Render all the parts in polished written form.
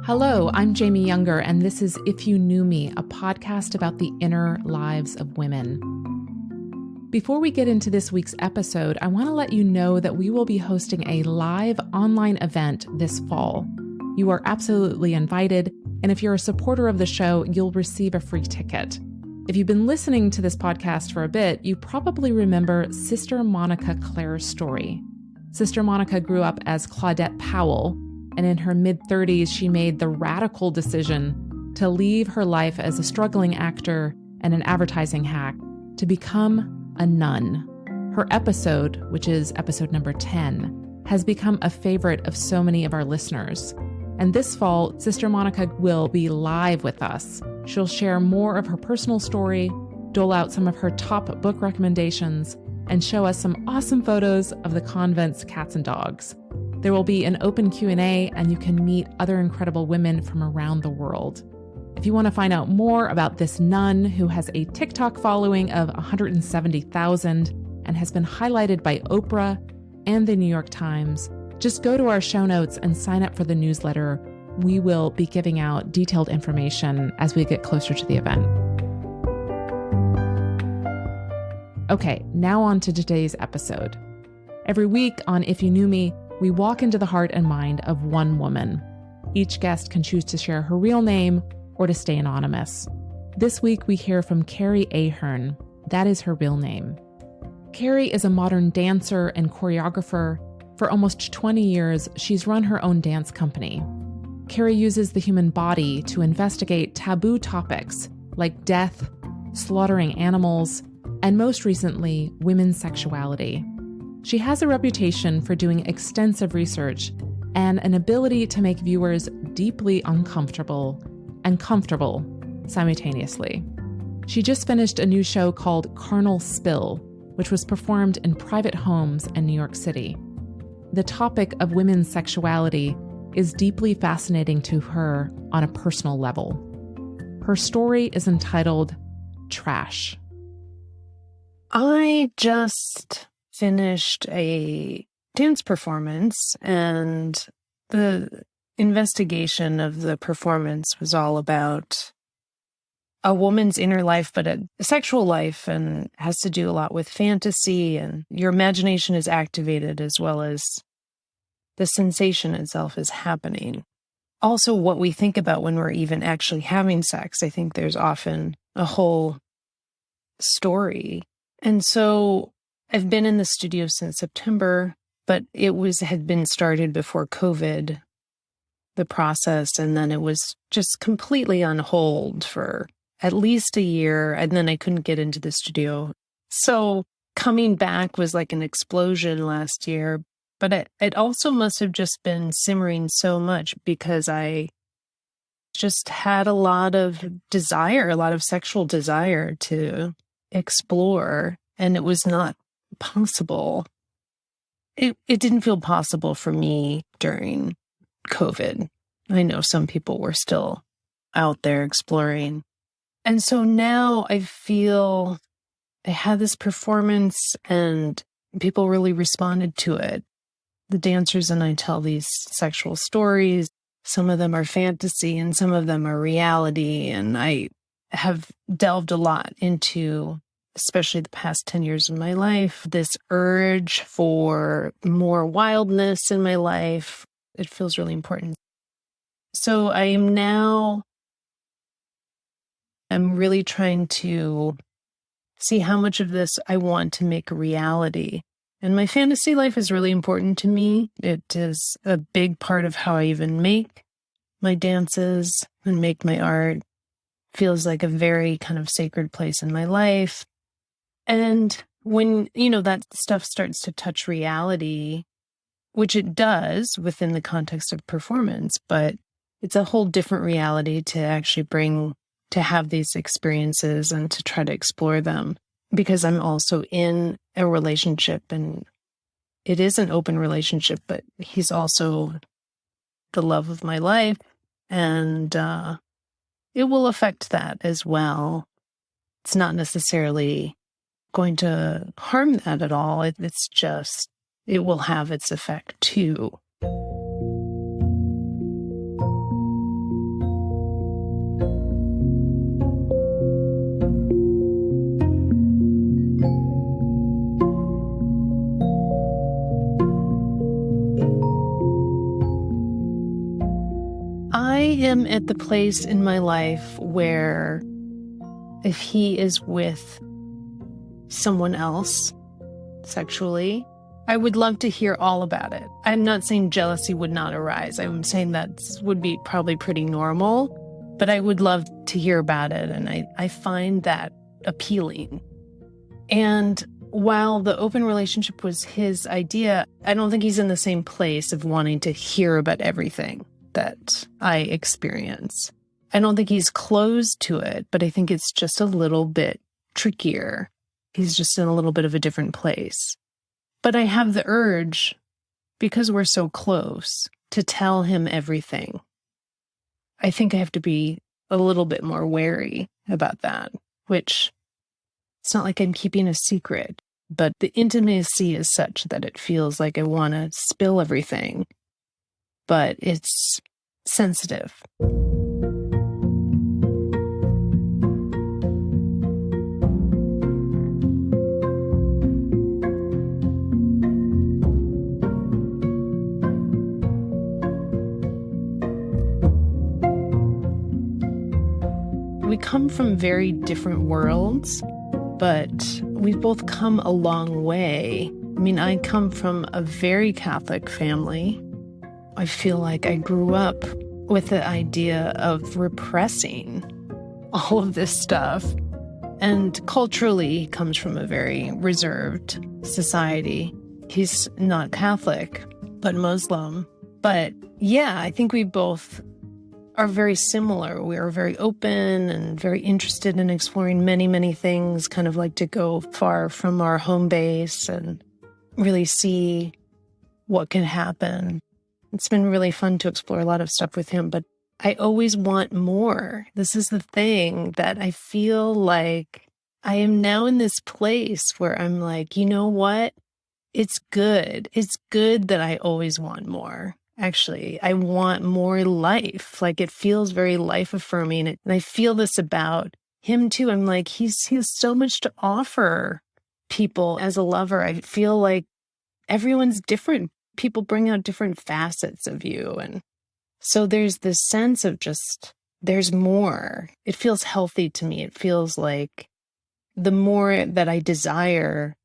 Hello, I'm Jamie Younger, and this is If You Knew Me, a podcast about the inner lives of women. Before we get into this week's episode, I want to let you know that we will be hosting a live online event this fall. You are absolutely invited, and if you're a supporter of the show, you'll receive a free ticket. If you've been listening to this podcast for a bit, you probably remember Sister Monica Claire's story. Sister Monica grew up as Claudette Powell, and in her mid-30s, she made the radical decision to leave her life as a struggling actor and an advertising hack to become a nun. Her episode, which is episode number 10, has become a favorite of so many of our listeners. And this fall, Sister Monica will be live with us. She'll share more of her personal story, dole out some of her top book recommendations, and show us some awesome photos of the convent's cats and dogs. There will be an open Q&A, and you can meet other incredible women from around the world. If you want to find out more about this nun who has a TikTok following of 170,000 and has been highlighted by Oprah and the New York Times, just go to our show notes and sign up for the newsletter. We will be giving out detailed information as we get closer to the event. Okay, now on to today's episode. Every week on If You Knew Me, we walk into the heart and mind of one woman. Each guest can choose to share her real name or to stay anonymous. This week, we hear from Carrie Ahern. That is her real name. Carrie is a modern dancer and choreographer. For almost 20 years, she's run her own dance company. Carrie uses the human body to investigate taboo topics like death, slaughtering animals, and most recently, women's sexuality. She has a reputation for doing extensive research and an ability to make viewers deeply uncomfortable and comfortable simultaneously. She just finished a new show called Carnal Spill, which was performed in private homes in New York City. The topic of women's sexuality is deeply fascinating to her on a personal level. Her story is entitled Trash. I just finished a dance performance, and the investigation of the performance was all about a woman's inner life, but a sexual life, and has to do a lot with fantasy, and your imagination is activated as well as the sensation itself is happening. Also, what we think about when we're even actually having sex, I think there's often a whole story. And so I've been in the studio since September, but it had been started before COVID, the process, and then it was just completely on hold for at least a year, and then I couldn't get into the studio. So coming back was like an explosion last year, but it also must have just been simmering so much because I just had a lot of desire, a lot of sexual desire to explore, and it was not possible. It didn't feel possible for me during COVID. I know some people were still out there exploring. And so now I feel I had this performance and people really responded to it. The dancers and I tell these sexual stories. Some of them are fantasy and some of them are reality. And I have delved a lot into, especially the past 10 years of my life, this urge for more wildness in my life. It feels really important. So I'm really trying to see how much of this I want to make a reality. And my fantasy life is really important to me. It is a big part of how I even make my dances and make my art. Feels like a very kind of sacred place in my life. And when, that stuff starts to touch reality, which it does within the context of performance, but it's a whole different reality to actually to have these experiences and to try to explore them. Because I'm also in a relationship, and it is an open relationship, but he's also the love of my life, and it will affect that as well. It's not necessarily going to harm that at all. It's just, it will have its effect too. am at the place in my life where if he is with someone else sexually, I would love to hear all about it. I'm not saying jealousy would not arise. I'm saying that would be probably pretty normal, but I would love to hear about it. And I find that appealing. And while the open relationship was his idea, I don't think he's in the same place of wanting to hear about everything that I experience. I don't think he's closed to it, but I think it's just a little bit trickier. He's just in a little bit of a different place. But I have the urge, because we're so close, to tell him everything. I think I have to be a little bit more wary about that, which it's not like I'm keeping a secret, but the intimacy is such that it feels like I want to spill everything, but it's sensitive. We come from very different worlds, but we've both come a long way. I mean, I come from a very Catholic family. I feel like I grew up with the idea of repressing all of this stuff. And culturally, he comes from a very reserved society. He's not Catholic, but Muslim. But yeah, I think we both are very similar. We are very open and very interested in exploring many, many things, kind of like to go far from our home base and really see what can happen. It's been really fun to explore a lot of stuff with him, but I always want more. This is the thing that I feel like I am now in this place where I'm like, you know what? It's good. It's good that I always want more. Actually, I want more life. Like, it feels very life affirming. And I feel this about him too. I'm like, he has so much to offer people as a lover. I feel like everyone's different. People bring out different facets of you. And so there's this sense of just, there's more. It feels healthy to me. It feels like the more that I desire,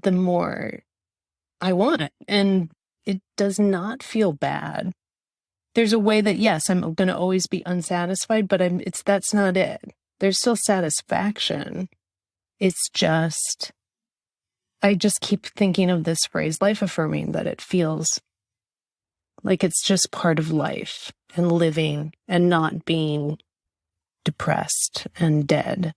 the more I want it. And it does not feel bad. There's a way that, yes, I'm going to always be unsatisfied, but that's not it. There's still satisfaction. It's just, I just keep thinking of this phrase, life affirming, that it feels like it's just part of life and living and not being depressed and dead.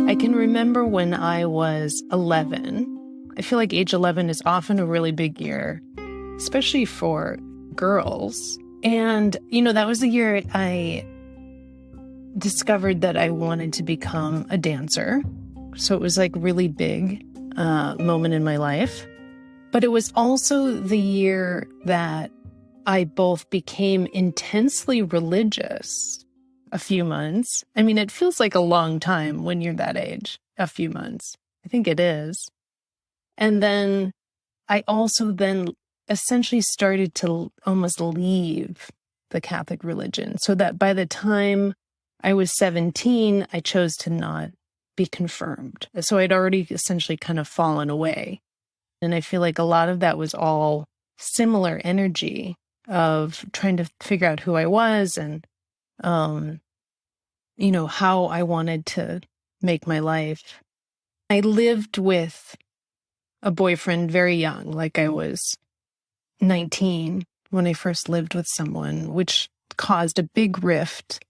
I can remember when I was 11. I feel like age 11 is often a really big year, especially for girls. And, that was the year I discovered that I wanted to become a dancer. So it was like really big moment in my life. But it was also the year that I both became intensely religious. A few months. I mean, it feels like a long time when you're that age, a few months. I think it is. And then I also then essentially started to almost leave the Catholic religion, so that by the time I was 17, I chose to not be confirmed. So I'd already essentially kind of fallen away. And I feel like a lot of that was all similar energy of trying to figure out who I was and how I wanted to make my life. I lived with a boyfriend very young, like I was 19 when I first lived with someone, which caused a big rift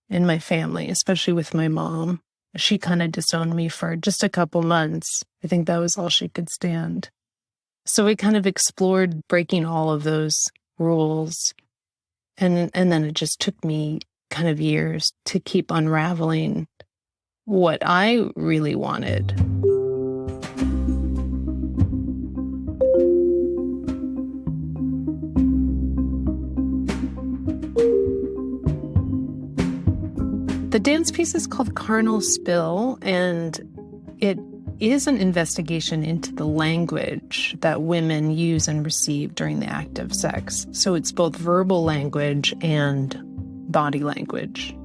in my family, especially with my mom. She kind of disowned me for just a couple months. I think that was all she could stand. So we kind of explored breaking all of those rules. And then it just took me kind of years to keep unraveling what I really wanted. The dance piece is called Carnal Spill, and it is an investigation into the language that women use and receive during the act of sex. So it's both verbal language and body language.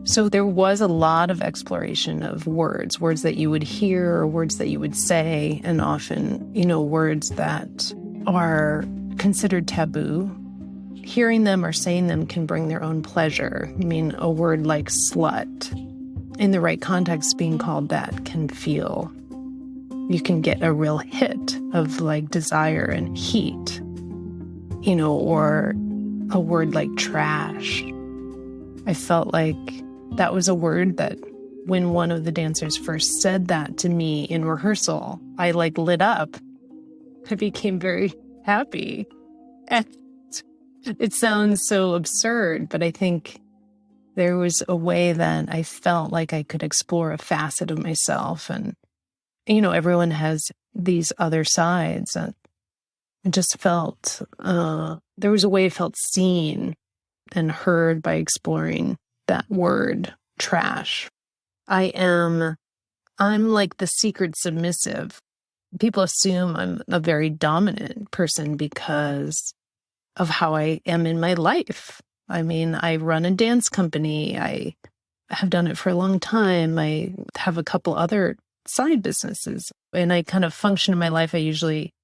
So there was a lot of exploration of words that you would hear or words that you would say, and often, words that are considered taboo. Hearing them or saying them can bring their own pleasure. I mean, a word like slut, in the right context, being called that can feel, you can get a real hit of like desire and heat, or a word like trash. I felt like that was a word that when one of the dancers first said that to me in rehearsal, I like lit up. I became very happy. And it sounds so absurd, but I think there was a way that I felt like I could explore a facet of myself. And, everyone has these other sides. And I just felt, there was a way I felt seen and heard by exploring that word, trash. I'm like the secret submissive. People assume I'm a very dominant person because of how I am in my life. I mean, I run a dance company. I have done it for a long time. I have a couple other side businesses, and I kind of function in my life. I usually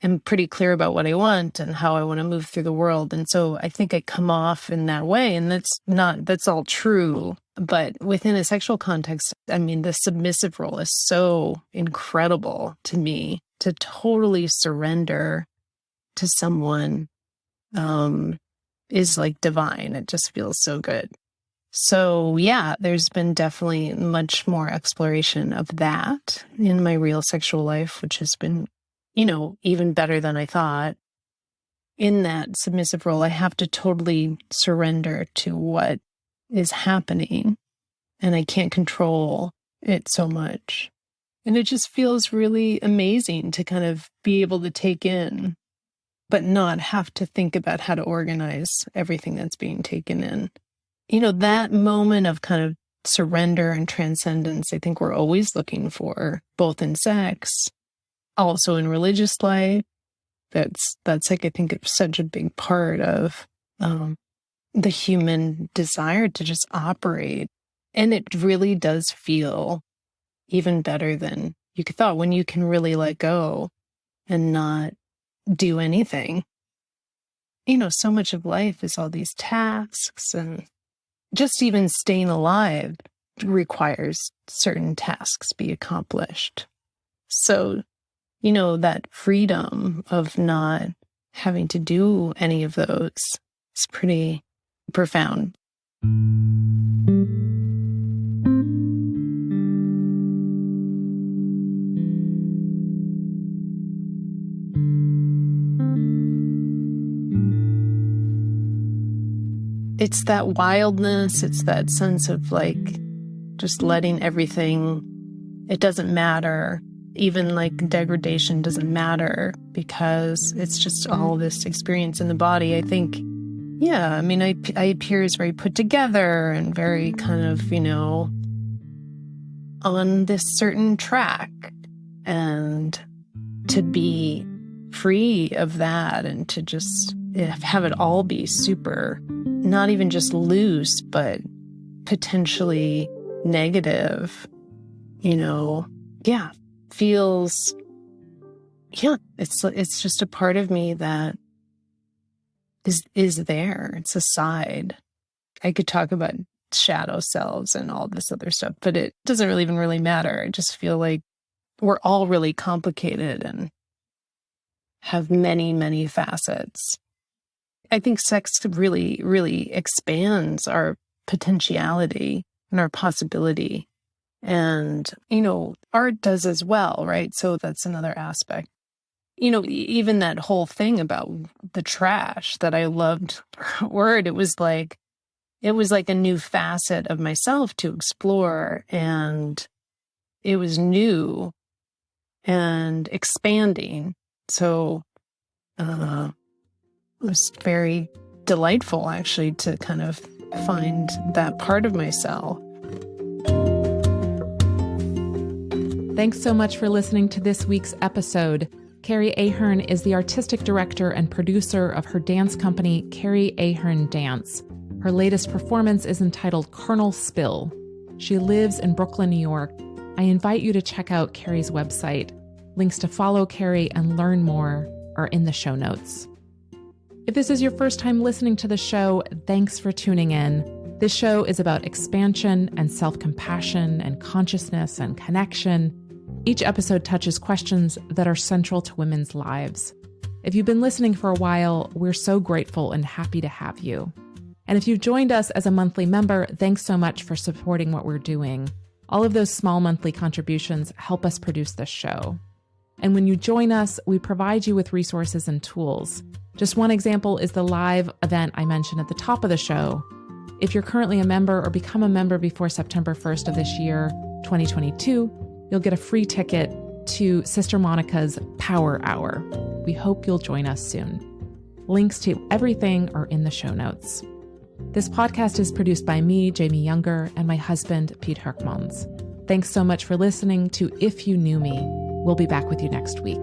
am pretty clear about what I want and how I want to move through the world. And so I think I come off in that way, and that's all true. But within a sexual context, I mean, the submissive role is so incredible to me, to totally surrender to someone is like divine. It just feels so good. So yeah, there's been definitely much more exploration of that in my real sexual life, which has been, even better than I thought. In that submissive role, I have to totally surrender to what is happening, and I can't control it so much. And it just feels really amazing to kind of be able to take in, but not have to think about how to organize everything that's being taken in. That moment of kind of surrender and transcendence, I think we're always looking for, both in sex, also in religious life. That's like, I think it's such a big part of the human desire to just operate. And it really does feel even better than you could thought, when you can really let go and not do anything. So much of life is all these tasks, and just even staying alive requires certain tasks be accomplished. So, that freedom of not having to do any of those is pretty profound. It's that wildness, it's that sense of like just letting everything, it doesn't matter. Even like degradation doesn't matter, because it's just all this experience in the body. I think, yeah, I mean, I appear as very put together and very kind of, on this certain track. And to be free of that and to just have it all be super, not even just loose, but potentially negative, feels, it's just a part of me that is there. It's a side. I could talk about shadow selves and all this other stuff, but it doesn't even really matter. I just feel like we're all really complicated and have many, many facets. I think sex really, really expands our potentiality and our possibility. And, art does as well, right? So that's another aspect. Even that whole thing about the trash that I loved word, it was like a new facet of myself to explore, and it was new and expanding. So it was very delightful, actually, to kind of find that part of myself. Thanks so much for listening to this week's episode. Carrie Ahern is the artistic director and producer of her dance company, Carrie Ahern Dance. Her latest performance is entitled Kernel Spill. She lives in Brooklyn, New York. I invite you to check out Carrie's website. Links to follow Carrie and learn more are in the show notes. If this is your first time listening to the show, thanks for tuning in. This show is about expansion and self-compassion and consciousness and connection. Each episode touches questions that are central to women's lives. If you've been listening for a while, we're so grateful and happy to have you. And if you've joined us as a monthly member, thanks so much for supporting what we're doing. All of those small monthly contributions help us produce this show. And when you join us, we provide you with resources and tools. Just one example is the live event I mentioned at the top of the show. If you're currently a member or become a member before September 1st of this year, 2022, you'll get a free ticket to Sister Monica's Power Hour. We hope you'll join us soon. Links to everything are in the show notes. This podcast is produced by me, Jamie Younger, and my husband, Pete Herkmans. Thanks so much for listening to If You Knew Me. We'll be back with you next week.